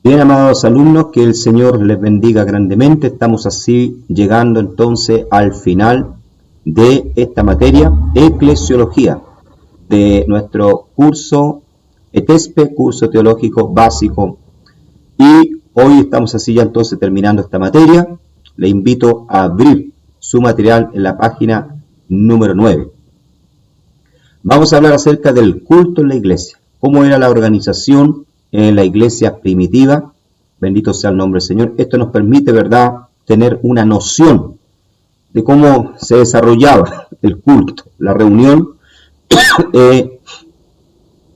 Bien, amados alumnos, que el Señor les bendiga grandemente. Estamos así llegando entonces al final de esta materia, eclesiología, de nuestro curso ETESPE, curso teológico básico. Y hoy estamos así ya entonces terminando esta materia. Le invito a abrir su material en la página número 9. Vamos a hablar acerca del culto en la iglesia, cómo era la organización en la iglesia primitiva. Bendito sea el nombre del Señor. Esto nos permite, ¿verdad?, tener una noción de cómo se desarrollaba el culto, la reunión en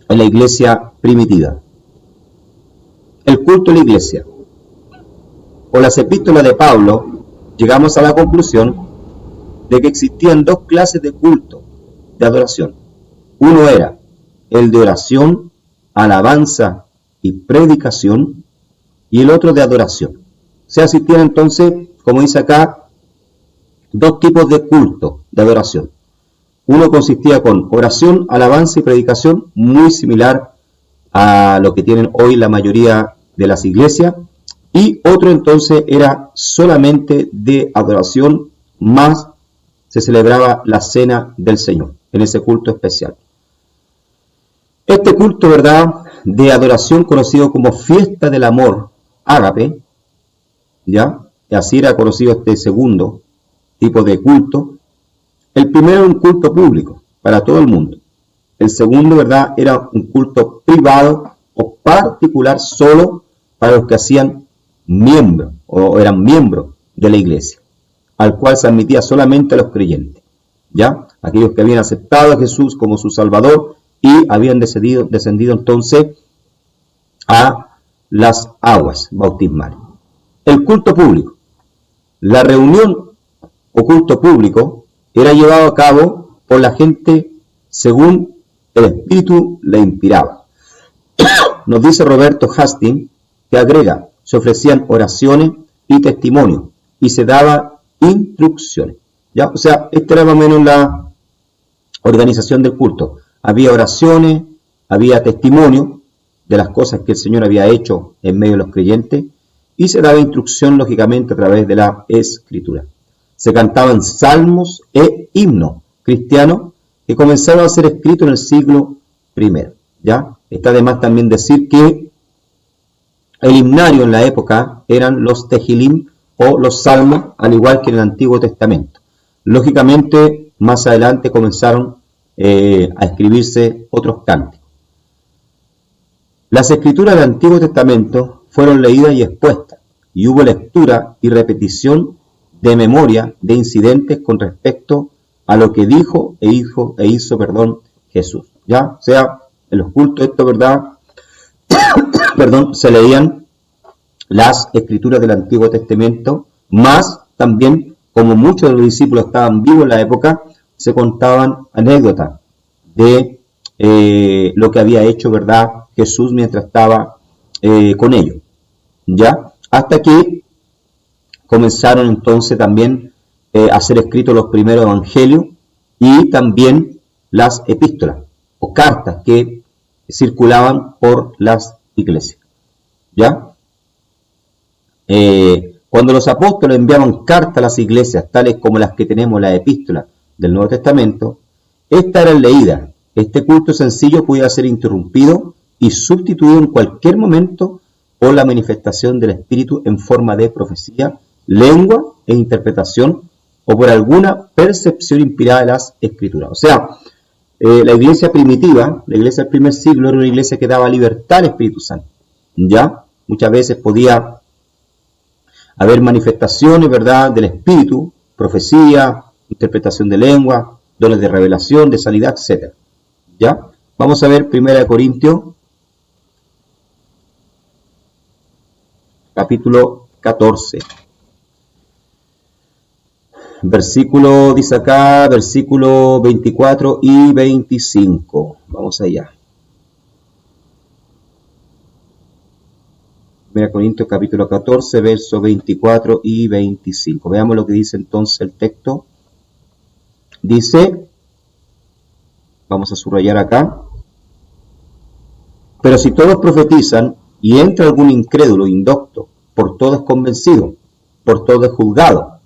la iglesia primitiva. El culto en la iglesia. Con las epístolas de Pablo, llegamos a la conclusión de que existían dos clases de culto, de adoración. Uno era el de oración, alabanza y predicación, y el otro de adoración. Se asistían entonces, como dice acá, dos tipos de culto, de adoración. Uno consistía con oración, alabanza y predicación, muy similar a lo que tienen hoy la mayoría de las iglesias, y otro entonces era solamente de adoración, más se celebraba la cena del Señor, en ese culto especial. Este culto, ¿verdad?, de adoración, conocido como fiesta del amor, ágape, ¿ya? Y así era conocido este segundo tipo de culto. El primero era un culto público, para todo el mundo. El segundo, ¿verdad?, era un culto privado o particular solo para los que hacían miembros o eran miembros de la iglesia, al cual se admitía solamente a los creyentes, ¿ya? Aquellos que habían aceptado a Jesús como su Salvador y habían descendido entonces a las aguas bautismales. El culto público. La reunión o culto público era llevado a cabo por la gente según el Espíritu le inspiraba. Nos dice Roberto Hastings que agrega, se ofrecían oraciones y testimonios y se daba instrucciones. ¿Ya? O sea, esta era más o menos la organización del culto. Había oraciones, había testimonio de las cosas que el Señor había hecho en medio de los creyentes y se daba instrucción, lógicamente, a través de la Escritura. Se cantaban salmos e himnos cristianos que comenzaron a ser escritos en el siglo I. ¿Ya? Está de más también decir que el himnario en la época eran los tejilim o los salmos, al igual que en el Antiguo Testamento. Lógicamente, más adelante comenzaron a escribirse otros cánticos. Las escrituras del Antiguo Testamento fueron leídas y expuestas, y hubo lectura y repetición de memoria de incidentes con respecto a lo que dijo e hizo Jesús. ¿Ya? O sea, en los cultos, esto, ¿verdad? Se leían las escrituras del Antiguo Testamento, más también, como muchos de los discípulos estaban vivos en la época, se contaban anécdotas de lo que había hecho, ¿verdad?, Jesús mientras estaba con ellos, ¿ya? Hasta que comenzaron entonces también a ser escritos los primeros evangelios y también las epístolas o cartas que circulaban por las iglesias, ¿ya? Cuando los apóstoles enviaban cartas a las iglesias, tales como las que tenemos, las epístolas del Nuevo Testamento, estas eran leídas. Este culto sencillo podía ser interrumpido y sustituido en cualquier momento por la manifestación del Espíritu en forma de profecía, lengua e interpretación, o por alguna percepción inspirada de las Escrituras. O sea, la iglesia primitiva, la iglesia del primer siglo, era una iglesia que daba libertad al Espíritu Santo. ¿Ya? Muchas veces podía haber manifestaciones, ¿verdad?, del Espíritu, profecía, interpretación de lengua, dones de revelación, de sanidad, etc. ¿Ya? Vamos a ver 1 Corintios, capítulo 14. Versículo, dice acá, versículo 24 y 25. Vamos allá. 1 Corintios capítulo 14, versos 24 y 25. Veamos lo que dice entonces el texto. Dice, vamos a subrayar acá, pero si todos profetizan y entra algún incrédulo, indocto, por todo es convencido, por todo es juzgado.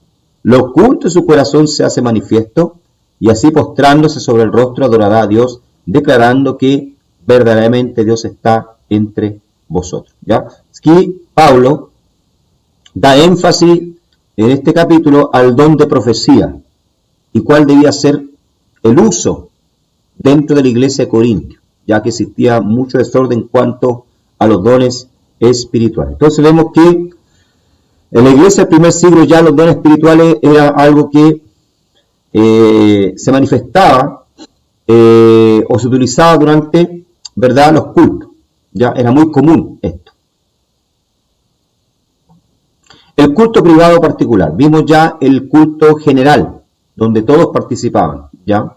Lo oculto de su corazón se hace manifiesto, y así postrándose sobre el rostro adorará a Dios, declarando que verdaderamente Dios está entre vosotros. ¿Ya? Aquí Pablo da énfasis en este capítulo al don de profecía y cuál debía ser el uso dentro de la iglesia de Corintios, ya que existía mucho desorden en cuanto a los dones espirituales. Entonces vemos que en la iglesia del primer siglo ya los dones espirituales era algo que se manifestaba o se utilizaba durante, ¿verdad?, los cultos. Ya era muy común esto. El culto privado particular. Vimos ya el culto general, donde todos participaban. ¿Ya?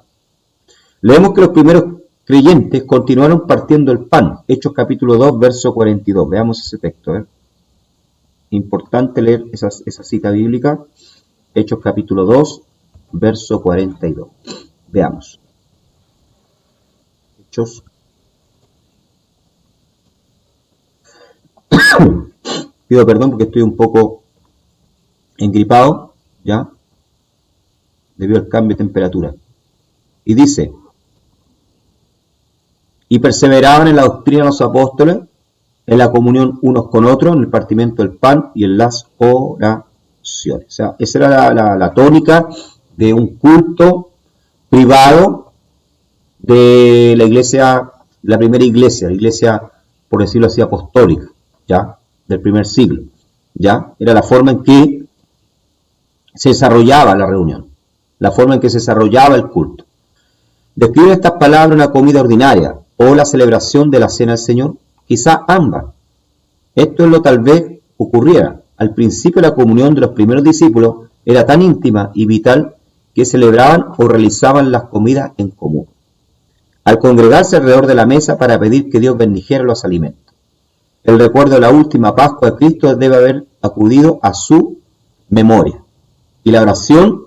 Leemos que los primeros creyentes continuaron partiendo el pan. Hechos capítulo 2, verso 42. Veamos ese texto. Importante leer esa cita bíblica. Hechos capítulo 2, verso 42. Veamos. Hechos. Pido perdón porque estoy un poco engripado, ¿ya? Debido al cambio de temperatura. Y dice, y perseveraban en la doctrina de los apóstoles, en la comunión unos con otros, en el partimiento del pan y en las oraciones. O sea, esa era la tónica de un culto privado de la iglesia, la primera iglesia, la iglesia, por decirlo así, apostólica, ¿ya? Del primer siglo, ¿ya? Era la forma en que se desarrollaba la reunión, la forma en que se desarrollaba el culto. Describen estas palabras una comida ordinaria o la celebración de la cena del Señor, quizá ambas. Esto es lo tal vez ocurriera. Al principio la comunión de los primeros discípulos era tan íntima y vital que celebraban o realizaban las comidas en común, al congregarse alrededor de la mesa para pedir que Dios bendijera los alimentos. El recuerdo de la última Pascua de Cristo debe haber acudido a su memoria. Y la oración,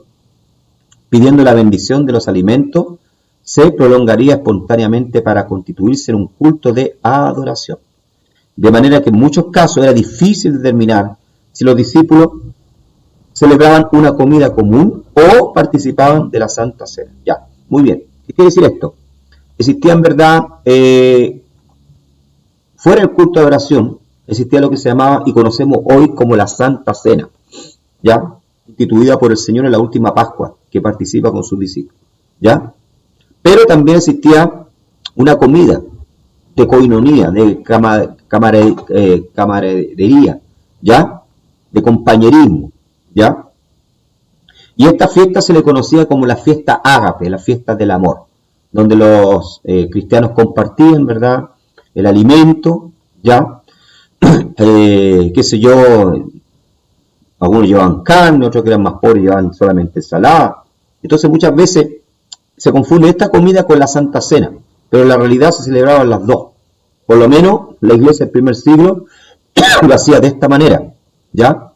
pidiendo la bendición de los alimentos, se prolongaría espontáneamente para constituirse en un culto de adoración. De manera que en muchos casos era difícil determinar si los discípulos celebraban una comida común o participaban de la Santa Cena. Ya, muy bien. ¿Qué quiere decir esto? Existía en verdad, fuera del culto de oración, existía lo que se llamaba y conocemos hoy como la Santa Cena, ¿ya? Instituida por el Señor en la última Pascua, que participa con sus discípulos, ¿ya? Pero también existía una comida de coinonía, de camaradería, ¿ya? De compañerismo, ¿ya? Y esta fiesta se le conocía como la fiesta ágape, la fiesta del amor, donde los cristianos compartían, ¿verdad?, el alimento, ¿ya? Qué sé yo, algunos llevaban carne, otros que eran más pobres llevaban solamente ensalada. Entonces muchas veces se confunde esta comida con la Santa Cena, pero en la realidad se celebraban las dos. Por lo menos la iglesia del primer siglo lo hacía de esta manera, ¿ya?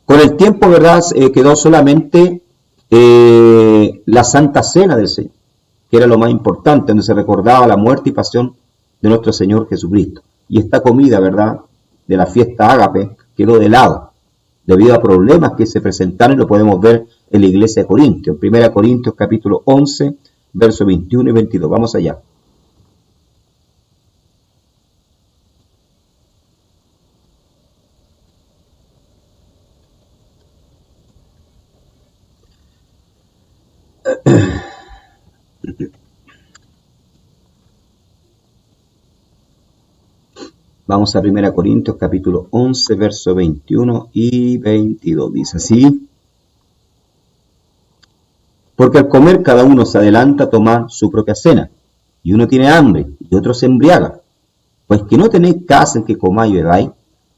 Con el tiempo, ¿verdad?, quedó solamente la Santa Cena del Señor, que era lo más importante, donde se recordaba la muerte y pasión de nuestro Señor Jesucristo. Y esta comida, ¿verdad?, de la fiesta ágape quedó de lado, debido a problemas que se presentaron, y lo podemos ver en la iglesia de Corintios. 1 Corintios capítulo 11, versos 21 y 22. Vamos allá. Vamos a 1 Corintios capítulo 11, versos 21 y 22. Dice así: porque al comer cada uno se adelanta a tomar su propia cena, y uno tiene hambre y otro se embriaga. Pues que no tenéis casa en que comáis y bebáis,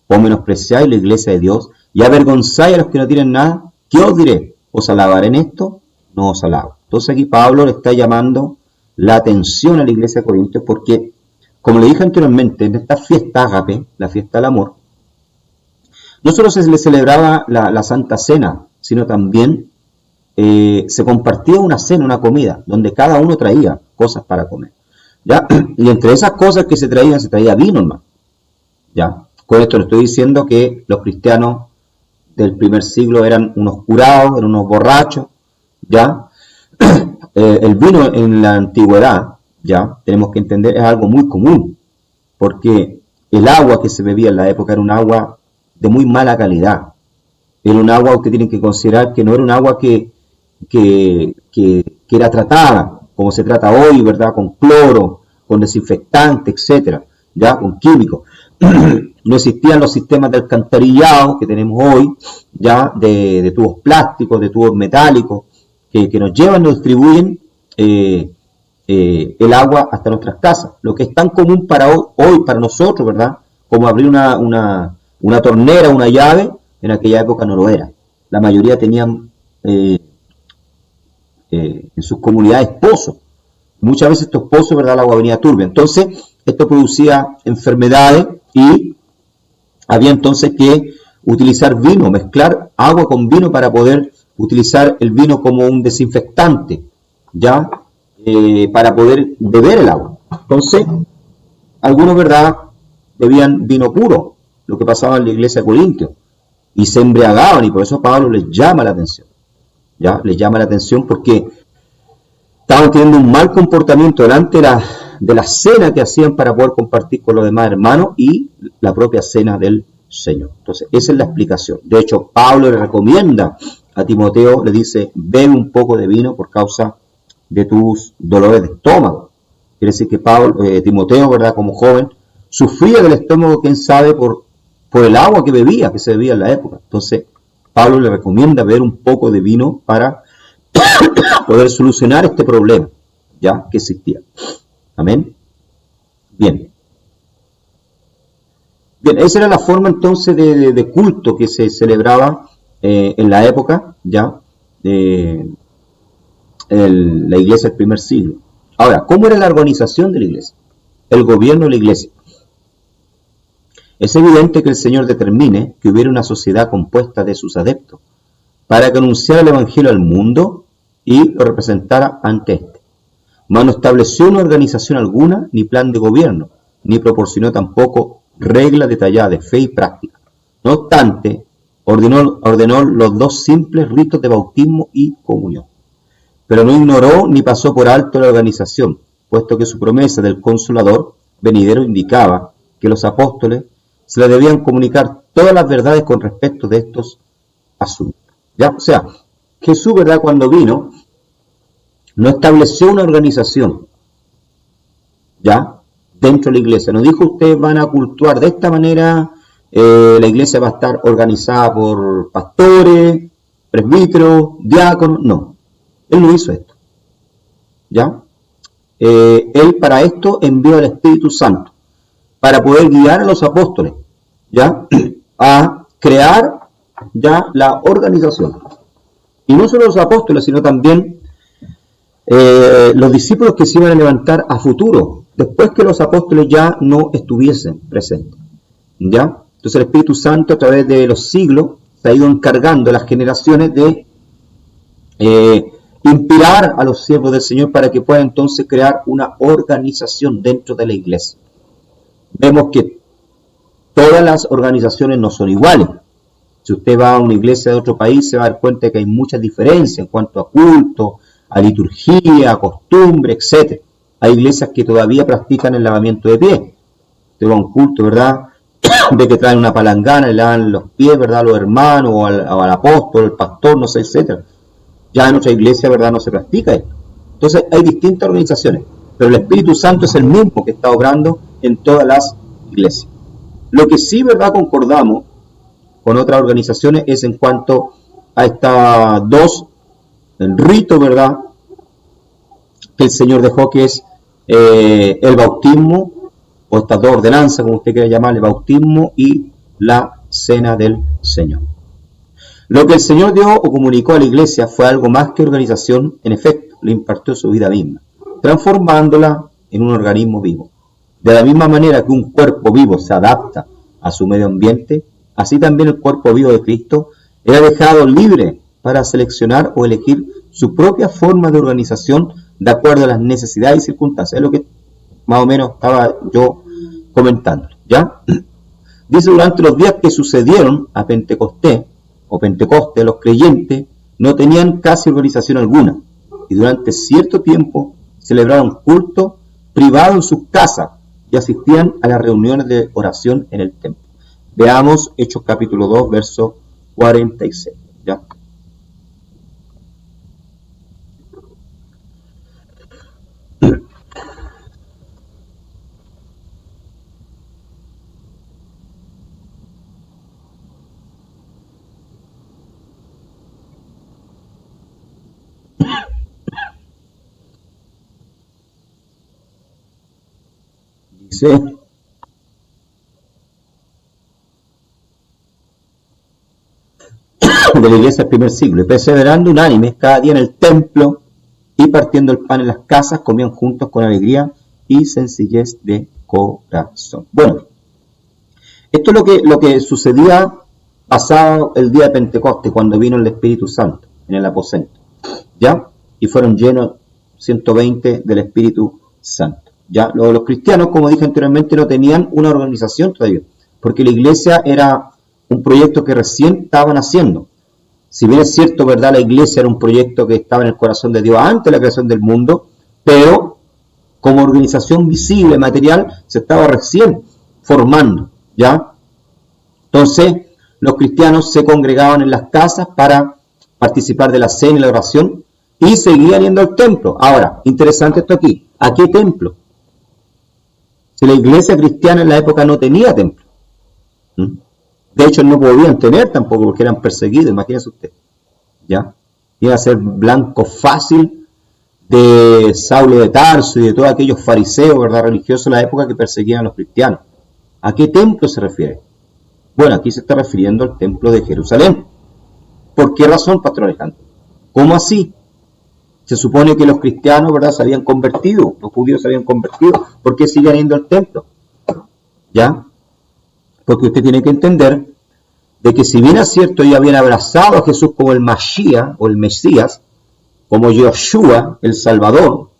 o menospreciáis la iglesia de Dios, y avergonzáis a los que no tienen nada. ¿Qué os diré? ¿Os alabaré en esto? No os alabo. Entonces aquí Pablo le está llamando la atención a la iglesia de Corintios, porque, como le dije anteriormente, en esta fiesta ágape, la fiesta del amor, no solo se le celebraba la Santa Cena, sino también se compartía una cena, una comida, donde cada uno traía cosas para comer, ¿ya? Y entre esas cosas que se traía vino, hermano, ¿ya? Con esto no estoy diciendo que los cristianos del primer siglo eran unos curados, eran unos borrachos, ¿ya? El vino en la antigüedad, ya, tenemos que entender, es algo muy común, porque el agua que se bebía en la época era un agua de muy mala calidad. Era un agua, usted tiene que considerar que no era un agua que era tratada, como se trata hoy, ¿verdad? Con cloro, con desinfectante, etcétera, ya, con químicos. No existían los sistemas de alcantarillado que tenemos hoy, ya, de tubos plásticos, de tubos metálicos, que nos llevan, nos distribuyen el agua hasta nuestras casas. Lo que es tan común para hoy, para nosotros, ¿verdad? Como abrir una tornera, una llave, en aquella época no lo era. La mayoría tenían en sus comunidades pozos. Muchas veces estos pozos, ¿verdad? El agua venía turbia. Entonces, esto producía enfermedades y había entonces que utilizar vino, mezclar agua con vino para poder utilizar el vino como un desinfectante, ¿ya? Para poder beber el agua. Entonces, algunos, ¿verdad?, bebían vino puro, lo que pasaba en la iglesia de Corintio, y se embriagaban, y por eso Pablo les llama la atención, ¿ya? Les llama la atención porque estaban teniendo un mal comportamiento delante de la cena que hacían para poder compartir con los demás hermanos y la propia cena del Señor. Entonces, esa es la explicación. De hecho, Pablo le recomienda a Timoteo, le dice, bebe un poco de vino por causa de tus dolores de estómago. Quiere decir que Timoteo, ¿verdad?, como joven, sufría del estómago, quién sabe, por el agua que bebía, que se bebía en la época. Entonces, Pablo le recomienda beber un poco de vino para poder solucionar este problema, ya, que existía. Amén. Bien. Bien, esa era la forma entonces de culto que se celebraba en la época, ya, la iglesia del primer siglo. Ahora, ¿cómo era la organización de la iglesia? El gobierno de la iglesia. Es evidente que el Señor determine que hubiera una sociedad compuesta de sus adeptos para que anunciara el Evangelio al mundo y lo representara ante éste. Mas no estableció una organización alguna, ni plan de gobierno, ni proporcionó tampoco reglas detalladas de fe y práctica. No obstante, ordenó los dos simples ritos de bautismo y comunión. Pero no ignoró ni pasó por alto la organización, puesto que su promesa del Consolador venidero indicaba que los apóstoles se les debían comunicar todas las verdades con respecto de estos asuntos. ¿Ya? O sea, Jesús, ¿verdad?, cuando vino, no estableció una organización, ¿ya?, dentro de la iglesia. No dijo, ustedes van a cultuar de esta manera, la iglesia va a estar organizada por pastores, presbíteros, diáconos. No, él no hizo esto, ¿ya? Él para esto envió al Espíritu Santo, para poder guiar a los apóstoles, ¿ya?, a crear ya la organización. Y no solo los apóstoles, sino también los discípulos que se iban a levantar a futuro, después que los apóstoles ya no estuviesen presentes, ¿ya? Entonces el Espíritu Santo a través de los siglos se ha ido encargando a las generaciones de inspirar a los siervos del Señor para que puedan entonces crear una organización dentro de la iglesia. Vemos que todas las organizaciones no son iguales. Si usted va a una iglesia de otro país se va a dar cuenta de que hay muchas diferencias en cuanto a culto, a liturgia, a costumbre, etc. Hay iglesias que todavía practican el lavamiento de pies. Usted va a un culto, ¿verdad?, de que traen una palangana y le lavan los pies, ¿verdad?, a los hermanos o al apóstol, al pastor, no sé, etc. Ya en otra iglesia, ¿verdad?, no se practica esto. Entonces hay distintas organizaciones, pero el Espíritu Santo es el mismo que está obrando en todas las iglesias. Lo que sí, ¿verdad?, concordamos con otras organizaciones es en cuanto a estas dos ritos, ¿verdad?, que el Señor dejó, que es el bautismo, o estas dos ordenanzas, como usted quiera llamarle, bautismo y la cena del Señor. Lo que el Señor dio o comunicó a la iglesia fue algo más que organización. En efecto, le impartió su vida misma, transformándola en un organismo vivo. De la misma manera que un cuerpo vivo se adapta a su medio ambiente, así también el cuerpo vivo de Cristo era dejado libre para seleccionar o elegir su propia forma de organización de acuerdo a las necesidades y circunstancias. Es lo que más o menos estaba yo comentando, ¿ya? Dice, durante los días que sucedieron a Pentecostés, o Pentecoste, los creyentes no tenían casi organización alguna, y durante cierto tiempo celebraron culto privado en sus casas y asistían a las reuniones de oración en el templo. Veamos Hechos capítulo 2, verso 46. ¿Ya? Dice, de la iglesia del primer siglo, y perseverando unánimes cada día en el templo y partiendo el pan en las casas, comían juntos con alegría y sencillez de corazón. Bueno, esto es lo que sucedía pasado el día de Pentecostés, cuando vino el Espíritu Santo en el aposento, ¿ya? Y fueron llenos 120 del Espíritu Santo. ¿Ya? Los cristianos, como dije anteriormente, no tenían una organización todavía, porque la iglesia era un proyecto que recién estaban haciendo. Si bien es cierto, ¿verdad? La iglesia era un proyecto que estaba en el corazón de Dios antes de la creación del mundo, pero como organización visible, material, se estaba recién formando, ¿ya? Entonces, los cristianos se congregaban en las casas para participar de la cena y la oración y seguían yendo al templo. Ahora, interesante esto aquí, ¿a qué templo? Si la iglesia cristiana en la época no tenía templo. De hecho, no podían tener tampoco porque eran perseguidos, imagínense usted. ¿Ya? Iba a ser blanco fácil de Saulo de Tarso y de todos aquellos fariseos, ¿verdad?, religiosos de la época que perseguían a los cristianos. ¿A qué templo se refiere? Bueno, aquí se está refiriendo al templo de Jerusalén. ¿Por qué razón, Pastor Alejandro? ¿Cómo así? Se supone que los cristianos, ¿verdad?, se habían convertido, los judíos se habían convertido. ¿Por qué siguen yendo al templo? ¿Ya? Porque usted tiene que entender de que si bien es cierto, ellos habían abrazado a Jesús como el Mashiach o el Mesías, como Yoshua, el Salvador,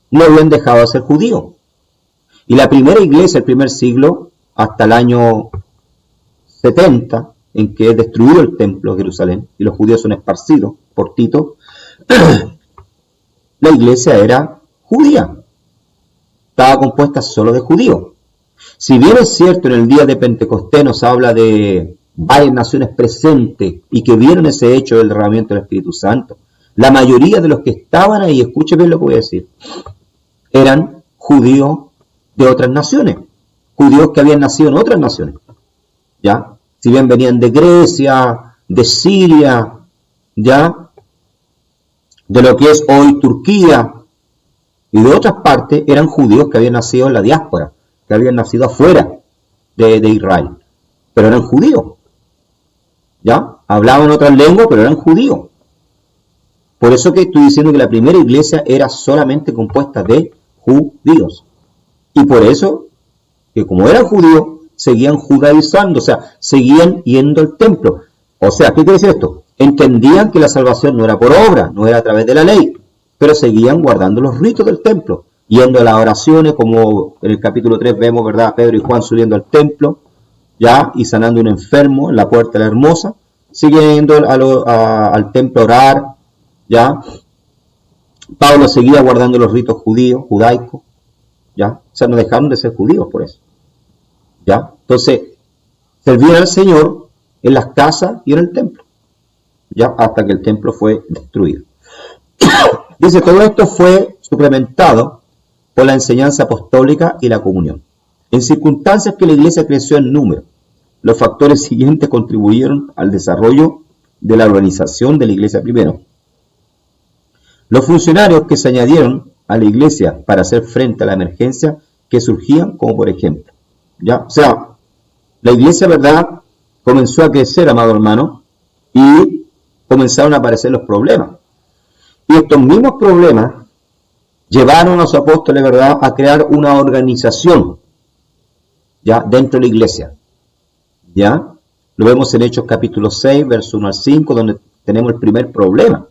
no habían dejado de ser judíos. Y la primera iglesia, el primer siglo, hasta el año 70, en que es destruido el templo de Jerusalén y los judíos son esparcidos por Tito, la iglesia era judía, estaba compuesta solo de judíos. Si bien es cierto, en el día de Pentecostés nos habla de varias naciones presentes y que vieron ese hecho del derramamiento del Espíritu Santo, la mayoría de los que estaban ahí, escuchen bien lo que voy a decir, eran judíos de otras naciones, judíos que habían nacido en otras naciones, ¿ya? Si bien venían de Grecia, de Siria, ¿ya?, de lo que es hoy Turquía y de otras partes, eran judíos que habían nacido en la diáspora, que habían nacido afuera de Israel, pero eran judíos, ¿ya? Hablaban otras lenguas, pero eran judíos. Por eso que estoy diciendo que la primera iglesia era solamente compuesta de judíos. Y por eso, que como eran judíos, seguían judaizando, o sea, seguían yendo al templo. O sea, ¿qué quiere decir esto? Entendían que la salvación no era por obra, no era a través de la ley, pero seguían guardando los ritos del templo, yendo a las oraciones, como en el capítulo 3 vemos, ¿verdad?, Pedro y Juan subiendo al templo, ya, y sanando a un enfermo en la puerta de la hermosa, siguiendo al templo a orar, ya. Pablo seguía guardando los ritos judíos, judaicos, ya, o sea, no dejaron de ser judíos por eso, ya. Entonces, servían al Señor en las casas y en el templo, ya, hasta que el templo fue destruido. Dice, todo esto fue suplementado por la enseñanza apostólica y la comunión. En circunstancias que la iglesia creció en número, los factores siguientes contribuyeron al desarrollo de la organización de la iglesia primero. Los funcionarios que se añadieron a la iglesia para hacer frente a la emergencia que surgían, como por ejemplo, ¿ya? O sea, la iglesia, ¿verdad?, comenzó a crecer, amado hermano, y comenzaron a aparecer los problemas. Y estos mismos problemas llevaron a los apóstoles, ¿verdad?, a crear una organización, ya, dentro de la iglesia, ya. Lo vemos en Hechos capítulo 6, verso 1 al 5, donde tenemos el primer problema,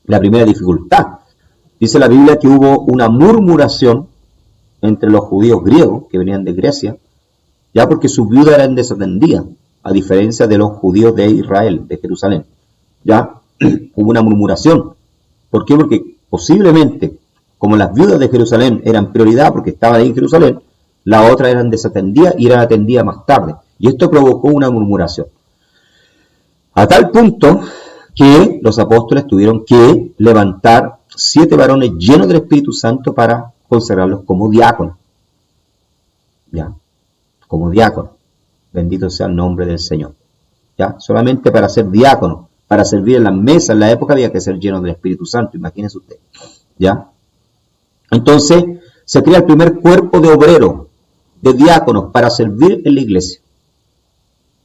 la primera dificultad. Dice la Biblia que hubo una murmuración entre los judíos griegos que venían de Grecia ya porque sus viudas eran desatendidas, a diferencia de los judíos de Israel, de Jerusalén. Ya hubo una murmuración. ¿Por qué? Porque posiblemente, como las viudas de Jerusalén eran prioridad porque estaban ahí en Jerusalén, las otras eran desatendidas y eran atendidas más tarde. Y esto provocó una murmuración. A tal punto que los apóstoles tuvieron que levantar 7 varones llenos del Espíritu Santo para consagrarlos como diáconos. Ya, como diáconos. Bendito sea el nombre del Señor. Ya, solamente para ser diácono, para servir en las mesas en la época había que ser lleno del Espíritu Santo, imagínense usted. Ya. Entonces se crea el primer cuerpo de obreros, de diáconos, para servir en la iglesia.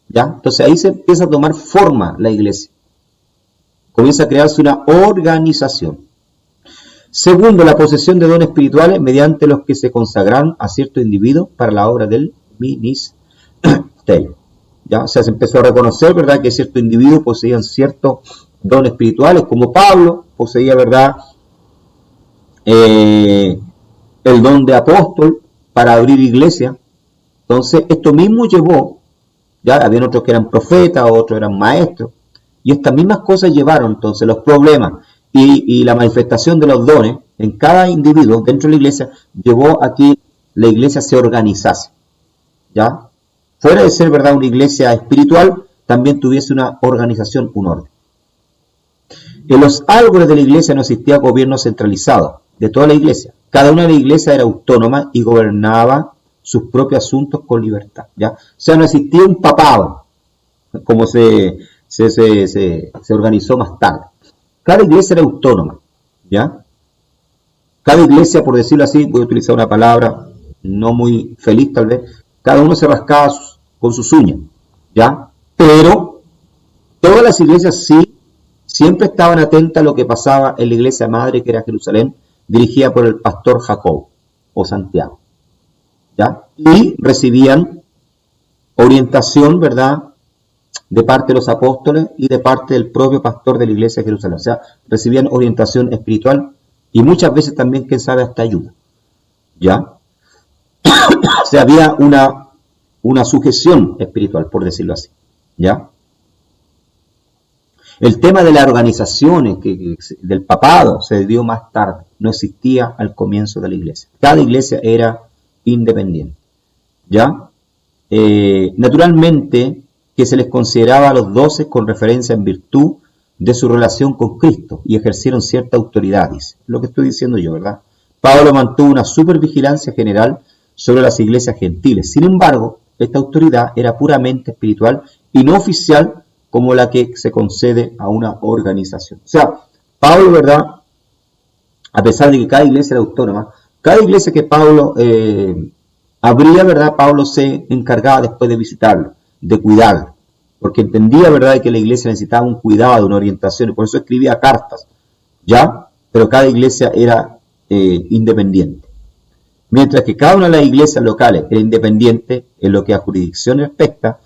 ¿Ya? Entonces ahí se empieza a tomar forma la iglesia. Comienza a crearse una organización. Segundo, la posesión de dones espirituales mediante los que se consagran a ciertos individuos para la obra del ministerio. ¿Ya? O sea, se empezó a reconocer, ¿verdad?, que ciertos individuos poseían ciertos dones espirituales, como Pablo poseía, ¿verdad?, el don de apóstol para abrir iglesia. Entonces, esto mismo llevó, ya habían otros que eran profetas, otros eran maestros, y estas mismas cosas llevaron entonces los problemas y la manifestación de los dones en cada individuo dentro de la iglesia, llevó a que la iglesia se organizase, ¿ya? Fuera de ser, ¿verdad?, una iglesia espiritual, también tuviese una organización, un orden. En los árboles de la iglesia no existía gobierno centralizado de toda la iglesia. Cada una de las iglesias era autónoma y gobernaba sus propios asuntos con libertad, ¿ya? O sea, no existía un papado, como se organizó más tarde. Cada iglesia era autónoma, ¿ya? Cada iglesia, por decirlo así, voy a utilizar una palabra no muy feliz tal vez, cada uno se rascaba con sus uñas, ¿ya? Pero todas las iglesias sí siempre estaban atentas a lo que pasaba en la iglesia madre, que era Jerusalén, dirigida por el pastor Jacob o Santiago, ¿ya? Y recibían orientación, ¿verdad?, de parte de los apóstoles y de parte del propio pastor de la iglesia de Jerusalén. O sea, recibían orientación espiritual y muchas veces también, quién sabe, hasta ayuda, ¿ya? O sea, había una sujeción espiritual, por decirlo así, ¿ya? El tema de las organizaciones, del papado, se dio más tarde, no existía al comienzo de la iglesia. Cada iglesia era independiente, ¿ya? Naturalmente que se les consideraba a los 12 con referencia en virtud de su relación con Cristo y ejercieron cierta autoridad, dice, lo que estoy diciendo yo, ¿verdad? Pablo mantuvo una supervigilancia general sobre las iglesias gentiles. Sin embargo, esta autoridad era puramente espiritual y no oficial como la que se concede a una organización. O sea, Pablo, ¿verdad?, a pesar de que cada iglesia era autónoma, cada iglesia que Pablo abría, ¿verdad?, Pablo se encargaba después de visitarlo, de cuidarlo, porque entendía, ¿verdad?, que la iglesia necesitaba un cuidado, una orientación, y por eso escribía cartas, ¿ya? Pero cada iglesia era independiente. Mientras que cada una de las iglesias locales era independiente en lo que a jurisdicción respecta,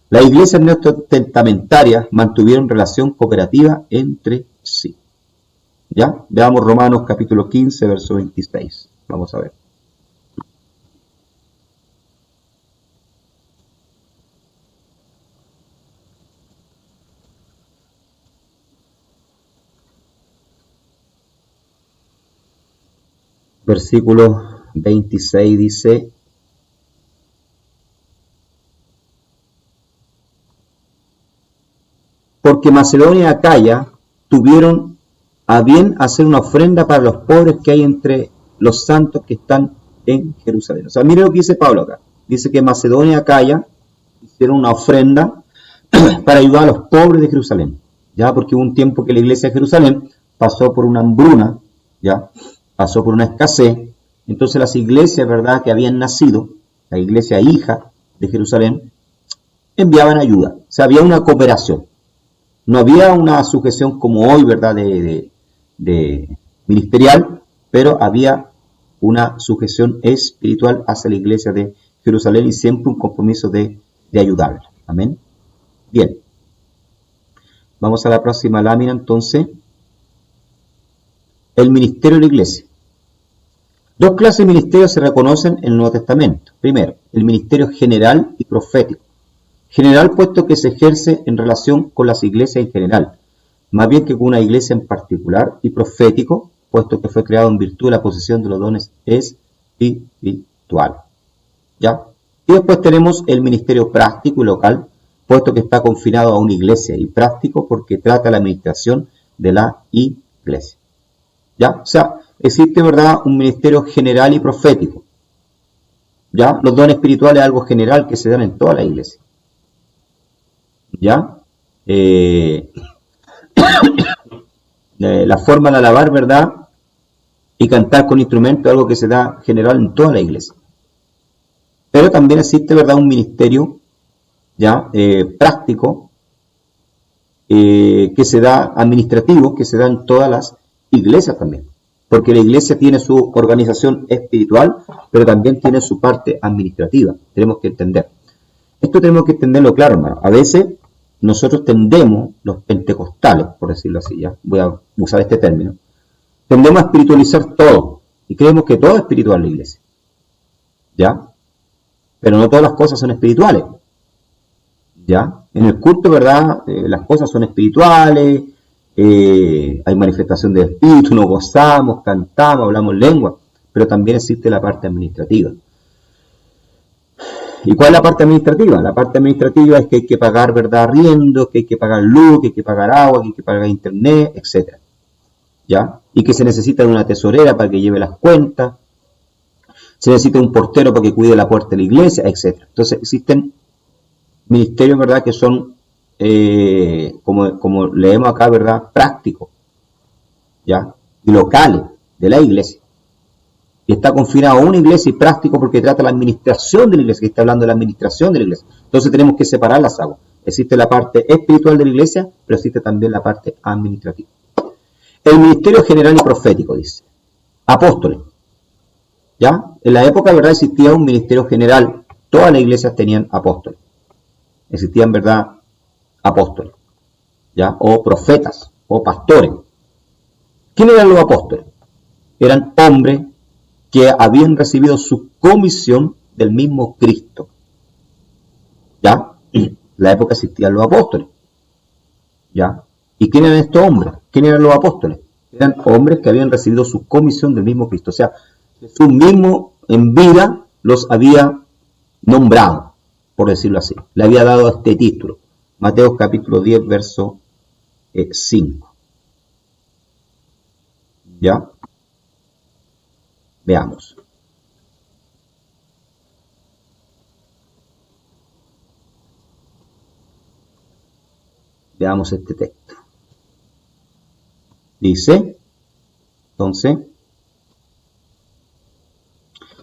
las iglesias neotestamentarias mantuvieron relación cooperativa entre sí. ¿Ya? Veamos Romanos capítulo 15, verso 26. Vamos a ver. Versículo 26 dice: porque Macedonia y Acaya tuvieron a bien hacer una ofrenda para los pobres que hay entre los santos que están en Jerusalén. O sea, mire lo que dice Pablo acá. Dice que Macedonia y Acaya hicieron una ofrenda para ayudar a los pobres de Jerusalén. Ya, porque hubo un tiempo que la iglesia de Jerusalén pasó por una hambruna, ya, pasó por una escasez. Entonces las iglesias, ¿verdad?, que habían nacido, la iglesia hija de Jerusalén, enviaban ayuda. O sea, había una cooperación. No había una sujeción como hoy, ¿verdad?, de ministerial, pero había una sujeción espiritual hacia la iglesia de Jerusalén y siempre un compromiso de ayudarla. Amén. Bien. Vamos a la próxima lámina, entonces. El ministerio de la iglesia. Dos clases de ministerios se reconocen en el Nuevo Testamento. Primero, el ministerio general y profético. General, puesto que se ejerce en relación con las iglesias en general, más bien que con una iglesia en particular, y profético, puesto que fue creado en virtud de la posesión de los dones espirituales. ¿Ya? Y después tenemos el ministerio práctico y local, puesto que está confinado a una iglesia, y práctico porque trata la administración de la iglesia. ¿Ya? O sea, existe, ¿verdad?, un ministerio general y profético. ¿Ya? Los dones espirituales es algo general que se dan en toda la iglesia. ¿Ya? La forma de alabar, ¿verdad?, y cantar con instrumentos es algo que se da general en toda la iglesia. Pero también existe, ¿verdad?, un ministerio, ¿ya?, práctico, que se da, administrativo, que se da en todas las iglesias también. Porque la iglesia tiene su organización espiritual, pero también tiene su parte administrativa. Tenemos que entender. Esto tenemos que entenderlo claro, hermano. A veces nosotros tendemos, los pentecostales, por decirlo así, ya voy a usar este término, tendemos a espiritualizar todo. Y creemos que todo es espiritual en la iglesia. ¿Ya? Pero no todas las cosas son espirituales. ¿Ya? En el culto, ¿verdad?, las cosas son espirituales, hay manifestación de espíritu, nos gozamos, cantamos, hablamos lengua, pero también existe la parte administrativa. ¿Y cuál es la parte administrativa? La parte administrativa es que hay que pagar, ¿verdad?, arriendo, que hay que pagar luz, que hay que pagar agua, que hay que pagar internet, etc. ¿Ya? Y que se necesita de una tesorera para que lleve las cuentas, se necesita un portero para que cuide la puerta de la iglesia, etc. Entonces existen ministerios, ¿verdad?, que son, como leemos acá, ¿verdad?, prácticos, ¿ya?, y locales de la iglesia. Y está confinado a una iglesia y práctico porque trata la administración de la iglesia, que está hablando de la administración de la iglesia. Entonces tenemos que separar las aguas. Existe la parte espiritual de la iglesia, pero existe también la parte administrativa. El ministerio general y profético, dice. Apóstoles. ¿Ya? En la época, ¿verdad?, existía un ministerio general. Todas las iglesias tenían apóstoles. Existían, ¿verdad?, apóstoles. ¿Ya? O profetas, o pastores. ¿Quiénes eran los apóstoles? Eran hombres que habían recibido su comisión del mismo Cristo. ¿Ya? En la época existían los apóstoles. ¿Ya? ¿Y quién eran estos hombres? ¿Quién eran los apóstoles? Eran hombres que habían recibido su comisión del mismo Cristo. O sea, Jesús mismo en vida los había nombrado, por decirlo así. Le había dado este título. Mateo capítulo 10, verso 5. ¿Ya? Veamos. Veamos este texto. Dice, entonces,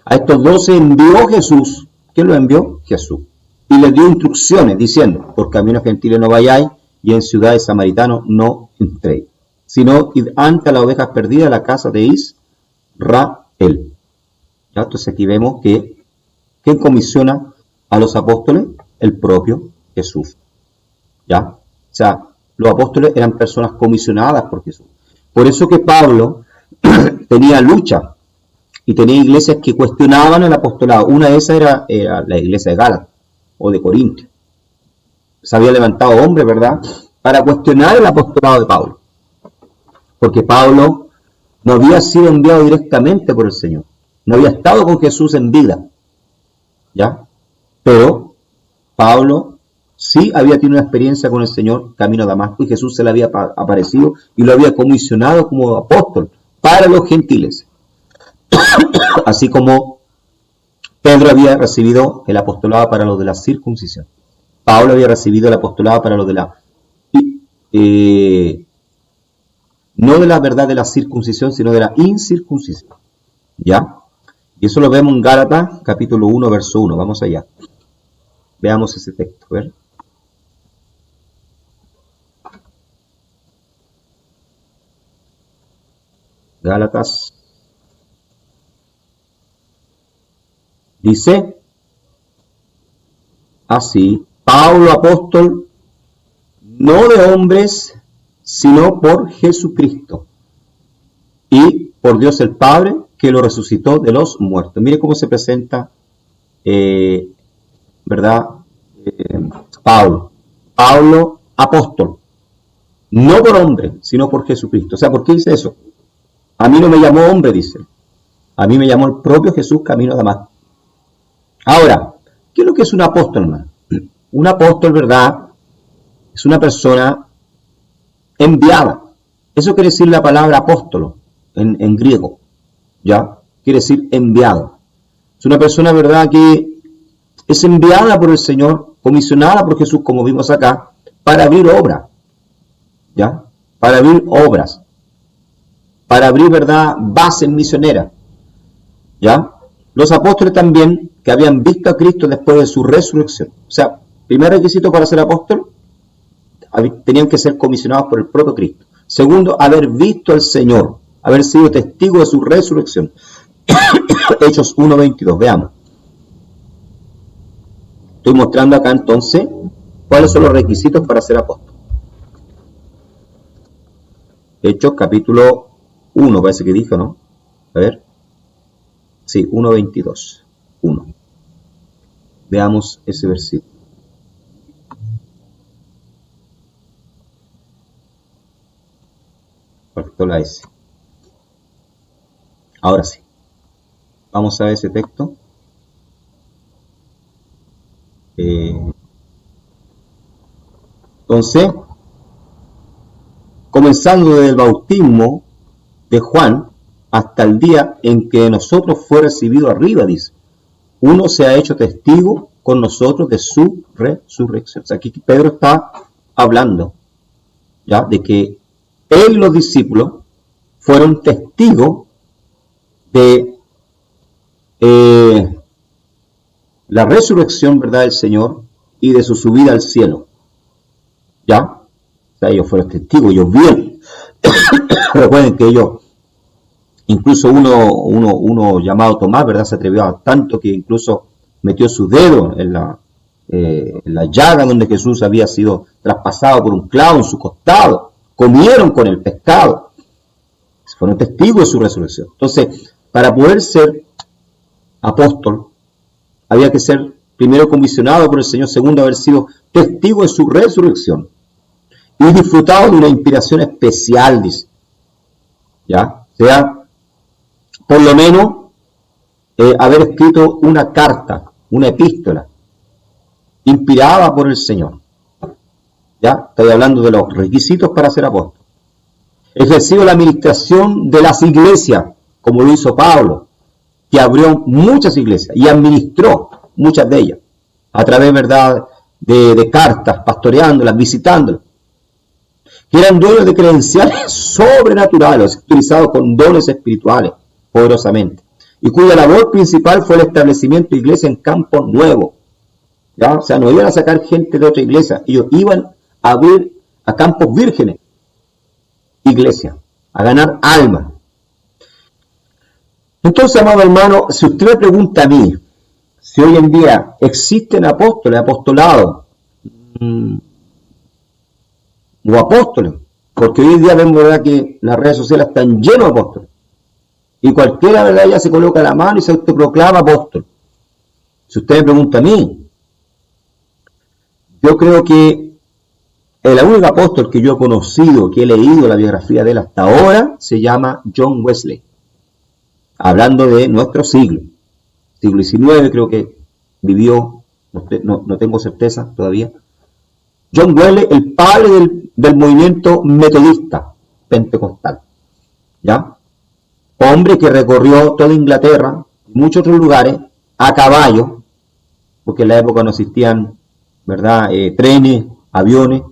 a estos 12 envió Jesús. ¿Quién los envió? Jesús. Y les dio instrucciones diciendo, por caminos gentiles no vayáis y en ciudades samaritanos no entréis, sino id ante las ovejas perdidas a la casa de Israel. ¿Ya? Entonces aquí vemos que ¿quién comisiona a los apóstoles? El propio Jesús. ¿Ya? O sea, los apóstoles eran personas comisionadas por Jesús. Por eso que Pablo tenía lucha y tenía iglesias que cuestionaban el apostolado. Una de esas era la iglesia de Gálatas o de Corintios. Se había levantado hombres, ¿verdad?, para cuestionar el apostolado de Pablo. Porque Pablo no había sido enviado directamente por el Señor. No había estado con Jesús en vida. ¿Ya? Pero Pablo sí había tenido una experiencia con el Señor camino a Damasco y Jesús se le había aparecido y lo había comisionado como apóstol para los gentiles. Así como Pedro había recibido el apostolado para los de la circuncisión. Pablo había recibido el apostolado para los de la... no de la verdad de la circuncisión, sino de la incircuncisión. ¿Ya? Y eso lo vemos en Gálatas, capítulo 1, verso 1. Vamos allá. Veamos ese texto. A ver. Gálatas. Dice así, Pablo apóstol, no de hombres, sino por Jesucristo y por Dios el Padre, que lo resucitó de los muertos. Mire cómo se presenta, ¿verdad? Pablo. Pablo, apóstol. No por hombre, sino por Jesucristo. O sea, ¿por qué dice eso? A mí no me llamó hombre, dice. A mí me llamó el propio Jesús camino a Damasco. Ahora, ¿qué es lo que es un apóstol, hermano? Un apóstol, ¿verdad? Es una persona enviada. Eso quiere decir la palabra apóstolo en griego. ¿Ya? Quiere decir enviado. Es una persona, ¿verdad?, que es enviada por el Señor, comisionada por Jesús, como vimos acá, para abrir obra. ¿Ya? Para abrir obras. Para abrir, ¿verdad?, bases misioneras. ¿Ya? Los apóstoles también, que habían visto a Cristo después de su resurrección. O sea, primer requisito para ser apóstol, tenían que ser comisionados por el propio Cristo. Segundo, haber visto al Señor, haber sido testigo de su resurrección. Hechos 1:22, veamos. Estoy mostrando acá entonces cuáles son los requisitos para ser apóstol. Hechos capítulo 1, parece que dijo, ¿no? A ver. Sí, 1:22. 1. Veamos ese versículo. Faltó la S. Ahora sí. Vamos a ver ese texto. Entonces, comenzando desde el bautismo de Juan hasta el día en que nosotros fue recibido arriba, dice, uno se ha hecho testigo con nosotros de su resurrección. O sea, aquí Pedro está hablando, ¿ya?, de que él y los discípulos fueron testigos de la resurrección, ¿verdad?, del Señor y de su subida al cielo. ¿Ya? O sea, ellos fueron testigos, ellos vieron. Recuerden que ellos, incluso uno llamado Tomás, ¿verdad?, se atrevió a tanto que incluso metió su dedo en la llaga donde Jesús había sido traspasado por un clavo en su costado. Comieron con el pescado. Fueron testigos de su resurrección. Entonces, para poder ser apóstol, había que ser primero comisionado por el Señor, segundo haber sido testigo de su resurrección y disfrutado de una inspiración especial, dice. ¿Ya? O sea, por lo menos haber escrito una carta, una epístola, inspirada por el Señor. ¿Ya? Estoy hablando de los requisitos para ser apóstol. Ejercido la administración de las iglesias, como lo hizo Pablo, que abrió muchas iglesias y administró muchas de ellas, a través, ¿verdad?, de cartas, pastoreándolas, visitándolas, que eran dueños de credenciales sobrenaturales, utilizados con dones espirituales, poderosamente, y cuya labor principal fue el establecimiento de iglesias en campos nuevos. ¿Ya? O sea, no iban a sacar gente de otra iglesia, ellos iban a abrir a campos vírgenes iglesias, a ganar almas. Entonces, amado hermano, si usted me pregunta a mí, si hoy en día existen apóstoles, apostolados, o apóstoles, porque hoy en día vemos, ¿verdad?, que las redes sociales están llenas de apóstoles, y cualquiera, ¿verdad?, ya se coloca la mano y se autoproclama apóstol. Si usted me pregunta a mí, yo creo que el único apóstol que yo he conocido, que he leído la biografía de él hasta ahora, se llama John Wesley. Hablando de nuestro siglo XIX, creo que vivió, no tengo certeza todavía. John Wesley, el padre del movimiento metodista pentecostal. ¿Ya? Hombre que recorrió toda Inglaterra, muchos otros lugares, a caballo, porque en la época no existían, ¿verdad?, trenes, aviones,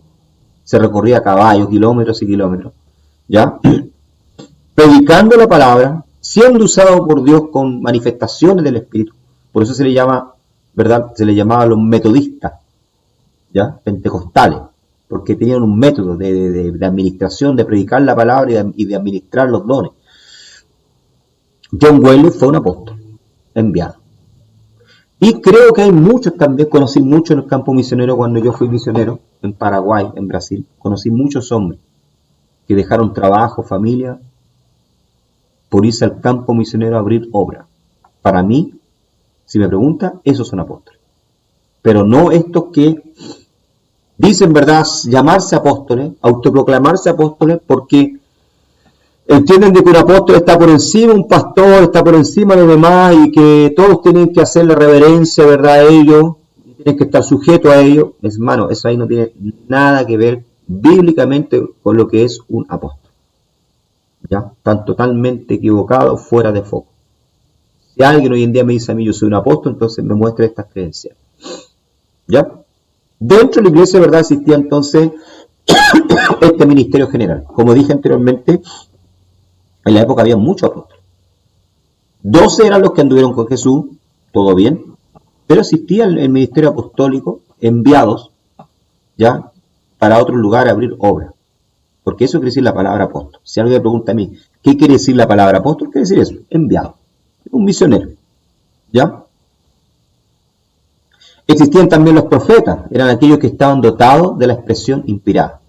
se recorría a caballo, kilómetros y kilómetros, ¿ya? Predicando la palabra, siendo usado por Dios con manifestaciones del Espíritu. Por eso se le llama, ¿verdad?, se le llamaba a los metodistas, ¿ya?, pentecostales, porque tenían un método de administración, de predicar la palabra y de administrar los dones. John Wesley fue un apóstol enviado. Y creo que hay muchos también, conocí muchos en el campo misionero cuando yo fui misionero en Paraguay, en Brasil. Conocí muchos hombres que dejaron trabajo, familia, por irse al campo misionero a abrir obra. Para mí, si me pregunta, esos son apóstoles. Pero no estos que dicen, ¿verdad?, llamarse apóstoles, autoproclamarse apóstoles, porque entienden de que un apóstol está por encima, un pastor está por encima de los demás y que todos tienen que hacerle reverencia, ¿verdad?, a ellos, y tienen que estar sujetos a ellos. Hermano, eso ahí no tiene nada que ver bíblicamente con lo que es un apóstol. ¿Ya? Están totalmente equivocados, fuera de foco. Si alguien hoy en día me dice a mí yo soy un apóstol, entonces me muestra estas creencias. ¿Ya? Dentro de la iglesia, ¿verdad?, existía entonces este ministerio general. Como dije anteriormente, en la época había muchos apóstoles. 12 eran los que anduvieron con Jesús, todo bien, pero existía el ministerio apostólico, enviados, ¿ya?, para otro lugar a abrir obras. Porque eso quiere decir la palabra apóstol. Si alguien me pregunta a mí, ¿qué quiere decir la palabra apóstol? Quiere decir eso, enviado. Un misionero. ¿Ya? Existían también los profetas, eran aquellos que estaban dotados de la expresión inspirada.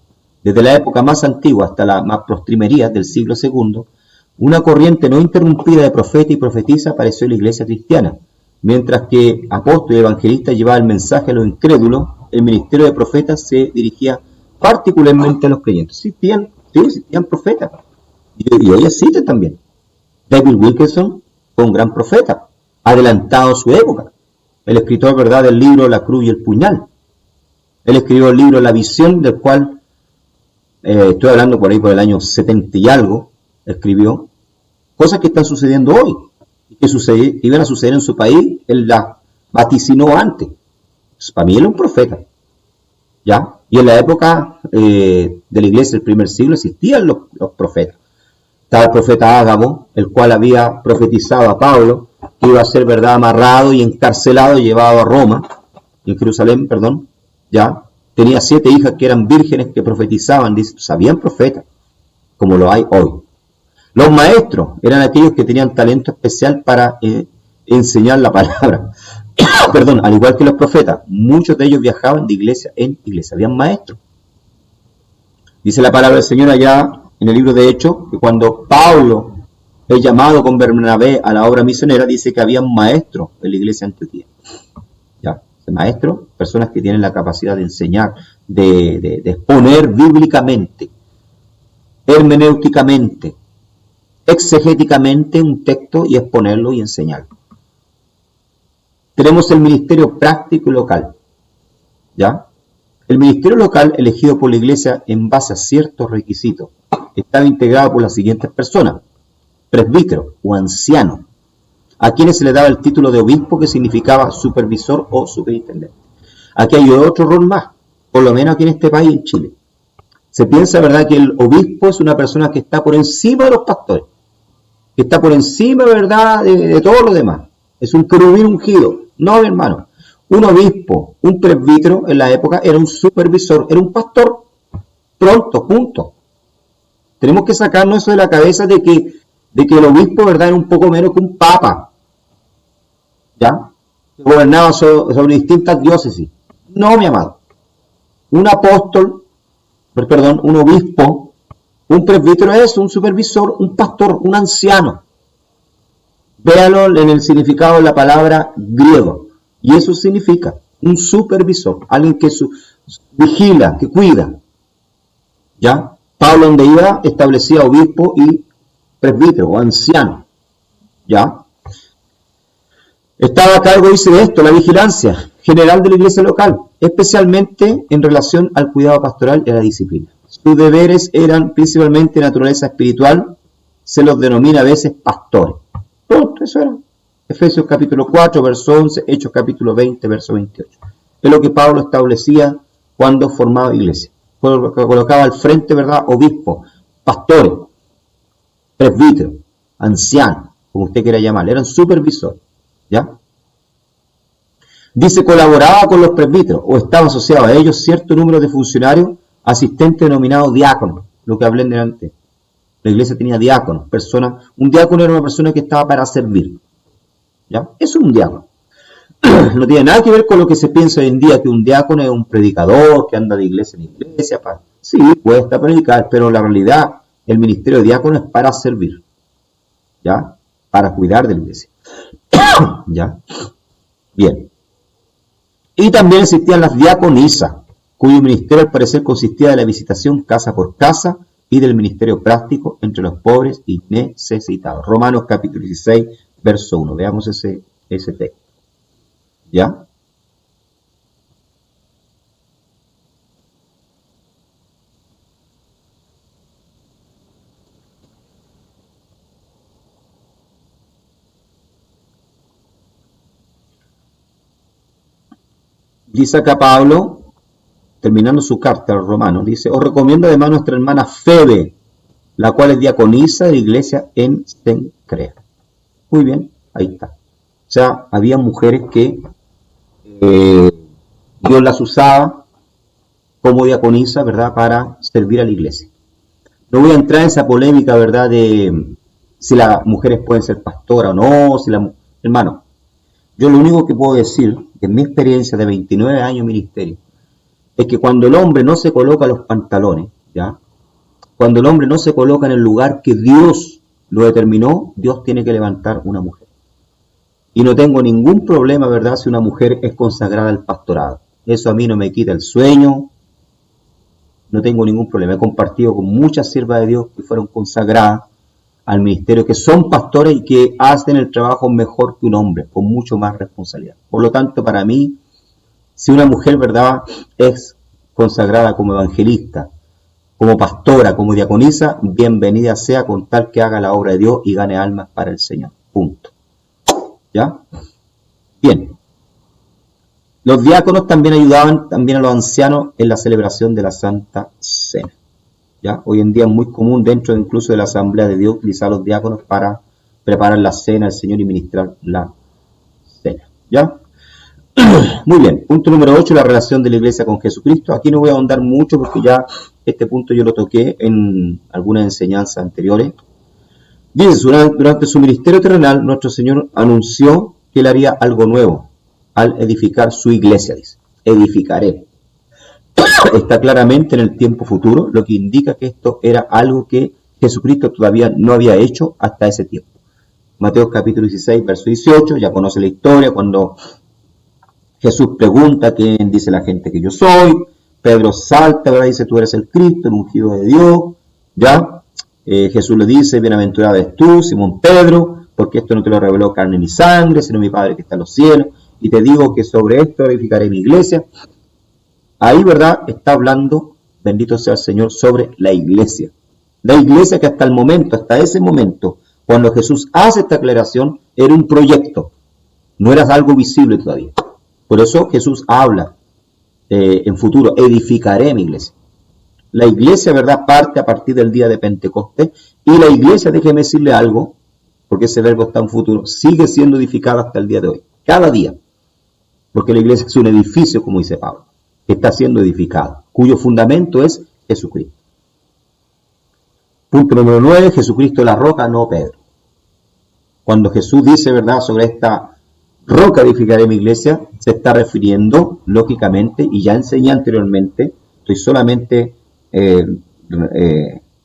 Desde la época más antigua hasta la más postrimería del siglo II, una corriente no interrumpida de profeta y profetisa apareció en la iglesia cristiana. Mientras que apóstol y evangelista llevaba el mensaje a los incrédulos, el ministerio de profetas se dirigía particularmente a los creyentes. Existían profetas. Y hoy existen también. David Wilkerson fue un gran profeta, adelantado a su época. El escritor, ¿verdad?, del libro La Cruz y el Puñal. Él escribió el libro La Visión, del cual estoy hablando por ahí por el año 70 y algo, escribió cosas que están sucediendo hoy y que iban a suceder en su país. Él la vaticinó antes. Pues, para mí él es un profeta. ¿Ya? Y en la época de la iglesia del primer siglo existían los profetas. Estaba el profeta Ágabo, el cual había profetizado a Pablo que iba a ser, ¿verdad?, amarrado y encarcelado y llevado a Roma, en Jerusalén, perdón. Ya tenía 7 hijas que eran vírgenes que profetizaban, sabían profetas, como lo hay hoy. Los maestros eran aquellos que tenían talento especial para enseñar la palabra. Perdón, al igual que los profetas, muchos de ellos viajaban de iglesia en iglesia, habían maestros. Dice la palabra del Señor allá en el libro de Hechos, que cuando Pablo es llamado con Bernabé a la obra misionera, dice que había maestros en la iglesia de Antioquía. ¿Ya? Maestros, personas que tienen la capacidad de enseñar, de exponer bíblicamente, hermenéuticamente, exegéticamente un texto y exponerlo y enseñarlo. Tenemos el ministerio práctico y local. ¿Ya? El ministerio local, elegido por la iglesia en base a ciertos requisitos, estaba integrado por las siguientes personas: presbítero o anciano, a quienes se le daba el título de obispo, que significaba supervisor o superintendente. Aquí hay otro rol más, por lo menos aquí en este país, en Chile. Se piensa, ¿verdad?, que el obispo es una persona que está por encima de los pastores, que está por encima, ¿verdad?, de todo lo demás. Es un querubín ungido. No, mi hermano. Un obispo, un presbítero en la época era un supervisor, era un pastor. Pronto, punto. Tenemos que sacarnos eso de la cabeza de que el obispo, ¿verdad?, era un poco menos que un papa. ¿Ya? Que gobernaba sobre distintas diócesis. No, mi amado. Un apóstol, perdón, un obispo, un presbítero es un supervisor, un pastor, un anciano. Véalo en el significado de la palabra griego. Y eso significa un supervisor, alguien que vigila, que cuida. ¿Ya? Pablo, donde iba, establecía obispo y presbítero o anciano. ¿Ya? Estaba a cargo, dice, de esto, la vigilancia general de la iglesia local, especialmente en relación al cuidado pastoral y a la disciplina. Sus deberes eran principalmente de naturaleza espiritual, se los denomina a veces pastores. Pronto, eso era. Efesios capítulo 4, verso 11, Hechos capítulo 20, verso 28. Es lo que Pablo establecía cuando formaba iglesia. Colocaba al frente, ¿verdad?, obispos, pastores, presbíteros, ancianos, como usted quiera llamarle, eran supervisores. ¿Ya? Dice, colaboraba con los presbíteros o estaba asociado a ellos cierto número de funcionarios, asistentes denominados diáconos, lo que hablé delante. La iglesia tenía diáconos, personas. Un diácono era una persona que estaba para servir. ¿Ya? Eso es un diácono. No tiene nada que ver con lo que se piensa hoy en día, que un diácono es un predicador que anda de iglesia en iglesia. Sí, puede estar predicar, pero la realidad, el ministerio de diácono es para servir. ¿ya? Para cuidar de la iglesia, ¿ya? Bien. Y también existían las diaconisas, cuyo ministerio al parecer consistía de la visitación casa por casa y del ministerio práctico entre los pobres y necesitados. Romanos capítulo 16, verso 1. Veamos ese texto. ¿Ya? Dice acá Pablo, terminando su carta a los romanos, dice: os recomiendo además a nuestra hermana Febe, la cual es diaconisa de la iglesia en Cencrea. Muy bien, ahí está. O sea, había mujeres que Dios las usaba como diaconisa, ¿verdad?, para servir a la iglesia. No voy a entrar en esa polémica, ¿verdad?, de si las mujeres pueden ser pastoras o no, hermano. Yo lo único que puedo decir, en mi experiencia de 29 años de ministerio, es que cuando el hombre no se coloca los pantalones, ¿ya? Cuando el hombre no se coloca en el lugar que Dios lo determinó, Dios tiene que levantar una mujer. Y no tengo ningún problema, ¿verdad?, si una mujer es consagrada al pastorado. Eso a mí no me quita el sueño, no tengo ningún problema. He compartido con muchas siervas de Dios que fueron consagradas al ministerio, que son pastores y que hacen el trabajo mejor que un hombre, con mucho más responsabilidad. Por lo tanto, para mí, si una mujer, ¿verdad?, es consagrada como evangelista, como pastora, como diaconisa, bienvenida sea, con tal que haga la obra de Dios y gane almas para el Señor. Punto. ¿Ya? Bien. Los diáconos también ayudaban también a los ancianos en la celebración de la Santa Cena. ¿Ya? Hoy en día es muy común dentro incluso de la Asamblea de Dios utilizar a los diáconos para preparar la cena del Señor y ministrar la cena. ¿Ya? Muy bien. Punto número 8, la relación de la iglesia con Jesucristo. Aquí no voy a ahondar mucho porque ya este punto yo lo toqué en algunas enseñanzas anteriores. Dice, durante su ministerio terrenal, nuestro Señor anunció que Él haría algo nuevo al edificar su iglesia. Dice, edificaré. Está claramente en el tiempo futuro, lo que indica que esto era algo que Jesucristo todavía no había hecho hasta ese tiempo. Mateo capítulo 16, verso 18, ya conoce la historia, cuando Jesús pregunta quién dice la gente que yo soy. Pedro salta, ¿verdad? Dice, tú eres el Cristo, el ungido de Dios. ¿Ya? Jesús le dice, bienaventurado eres tú, Simón Pedro, porque esto no te lo reveló carne ni sangre, sino mi Padre que está en los cielos. Y te digo que sobre esto edificaré mi iglesia. Ahí, ¿verdad?, está hablando, bendito sea el Señor, sobre la iglesia. La iglesia que hasta el momento, hasta ese momento, cuando Jesús hace esta aclaración, era un proyecto. No era algo visible todavía. Por eso Jesús habla en futuro, edificaré mi iglesia. La iglesia, ¿verdad?, parte a partir del día de Pentecostés. Y la iglesia, déjeme decirle algo, porque ese verbo está en futuro, sigue siendo edificada hasta el día de hoy. Cada día. Porque la iglesia es un edificio, como dice Pablo, que está siendo edificado, cuyo fundamento es Jesucristo. Punto número 9, Jesucristo es la roca, no Pedro. Cuando Jesús dice, ¿verdad?, sobre esta roca edificaré mi iglesia, se está refiriendo, lógicamente, y ya enseñé anteriormente, estoy solamente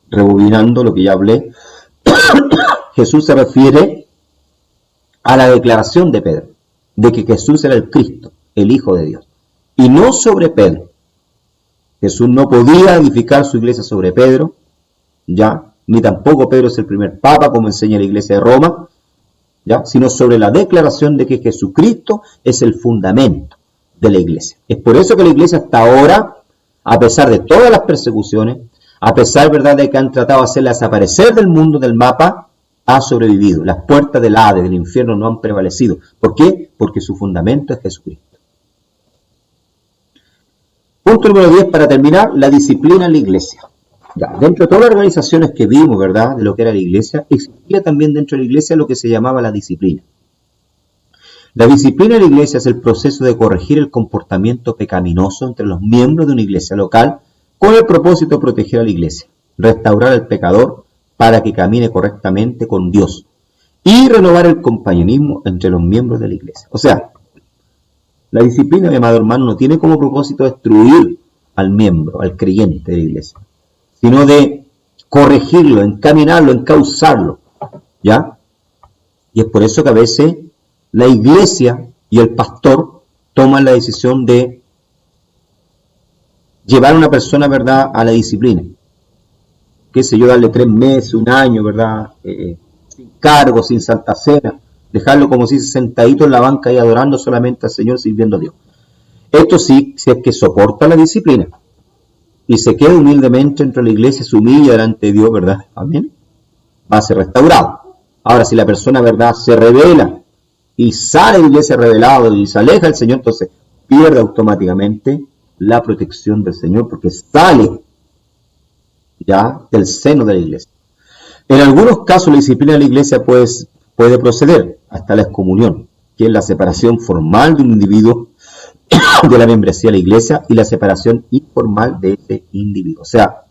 rebobinando lo que ya hablé, Jesús se refiere a la declaración de Pedro, de que Jesús era el Cristo, el Hijo de Dios, y no sobre Pedro. Jesús no podía edificar su iglesia sobre Pedro, ya, ni tampoco Pedro es el primer papa, como enseña la iglesia de Roma, ya, sino sobre la declaración de que Jesucristo es el fundamento de la iglesia. Es por eso que la iglesia hasta ahora, a pesar de todas las persecuciones, a pesar, ¿verdad?, de que han tratado de hacerla desaparecer del mundo, del mapa, ha sobrevivido. Las puertas del Hades, del infierno, no han prevalecido. ¿Por qué? Porque su fundamento es Jesucristo. Punto número 10, para terminar, la disciplina en la iglesia. Ya, dentro de todas las organizaciones que vimos, ¿verdad?, de lo que era la iglesia, existía también dentro de la iglesia lo que se llamaba la disciplina. La disciplina en la iglesia es el proceso de corregir el comportamiento pecaminoso entre los miembros de una iglesia local con el propósito de proteger a la iglesia, restaurar al pecador para que camine correctamente con Dios y renovar el compañerismo entre los miembros de la iglesia. O sea, la disciplina, mi amado hermano, no tiene como propósito destruir al miembro, al creyente de la iglesia, sino de corregirlo, encaminarlo, encauzarlo, ¿ya?, Y es por eso que a veces la iglesia y el pastor toman la decisión de llevar a una persona, ¿verdad?, a la disciplina. Qué sé yo, darle 3 meses, un año, ¿verdad?, sin cargo, sin santa cena, dejarlo como si sentadito en la banca y adorando solamente al Señor, sirviendo a Dios. Esto sí, si es que soporta la disciplina y se queda humildemente entre la iglesia, se humilla delante de Dios, ¿verdad? Amén. Va a ser restaurado. Ahora, si la persona, ¿verdad?, se revela y sale de la iglesia revelado y se aleja del Señor, entonces pierde automáticamente la protección del Señor porque sale ya del seno de la iglesia. En algunos casos la disciplina de la iglesia puede proceder hasta la excomunión, que es la separación formal de un individuo de la membresía de la iglesia y la separación informal de ese individuo. O sea,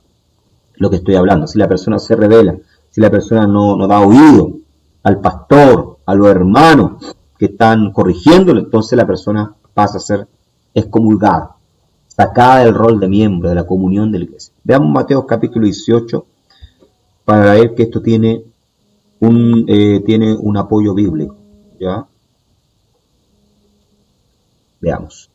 lo que estoy hablando, si la persona se revela, si la persona no da oído al pastor, a los hermanos que están corrigiéndolo, entonces la persona pasa a ser excomulgada, sacada del rol de miembro de la comunión de la iglesia. Veamos Mateo capítulo 18 para ver que esto tiene un apoyo bíblico. ¿Ya? Veamos.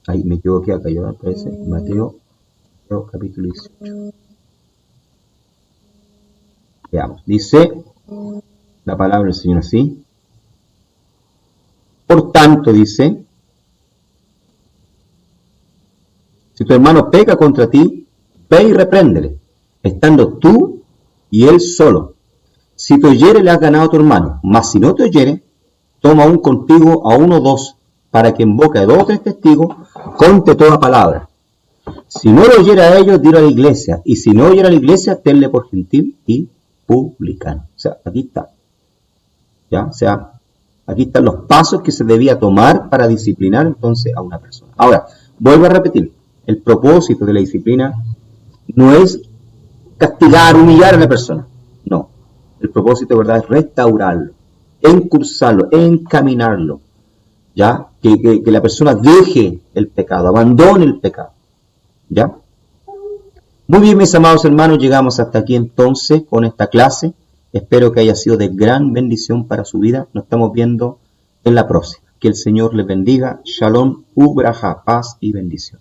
Ahí me equivoqué acá, yo aparece Mateo capítulo 18. Veamos, dice la palabra del Señor así. Por tanto, dice, si tu hermano peca contra ti, ve y repréndele, estando tú y él solo. Si te oyere, le has ganado a tu hermano, mas si no te oyere, toma aún contigo a 1 o 2, para que en boca de 2 o 3 testigos conte toda palabra. Si no lo oyere a ellos, dilo a la iglesia, y si no oyere a la iglesia, tenle por gentil y publicano. O sea, aquí está. ¿Ya? O sea, aquí están los pasos que se debía tomar para disciplinar entonces a una persona. Ahora, vuelvo a repetir, el propósito de la disciplina no es castigar, humillar a la persona. No. El propósito, ¿verdad?, es restaurarlo, encursarlo, encaminarlo. ¿Ya? Que la persona deje el pecado, abandone el pecado. ¿Ya? Muy bien, mis amados hermanos, llegamos hasta aquí entonces con esta clase. Espero que haya sido de gran bendición para su vida. Nos estamos viendo en la próxima. Que el Señor les bendiga. Shalom, ubraja, paz y bendición.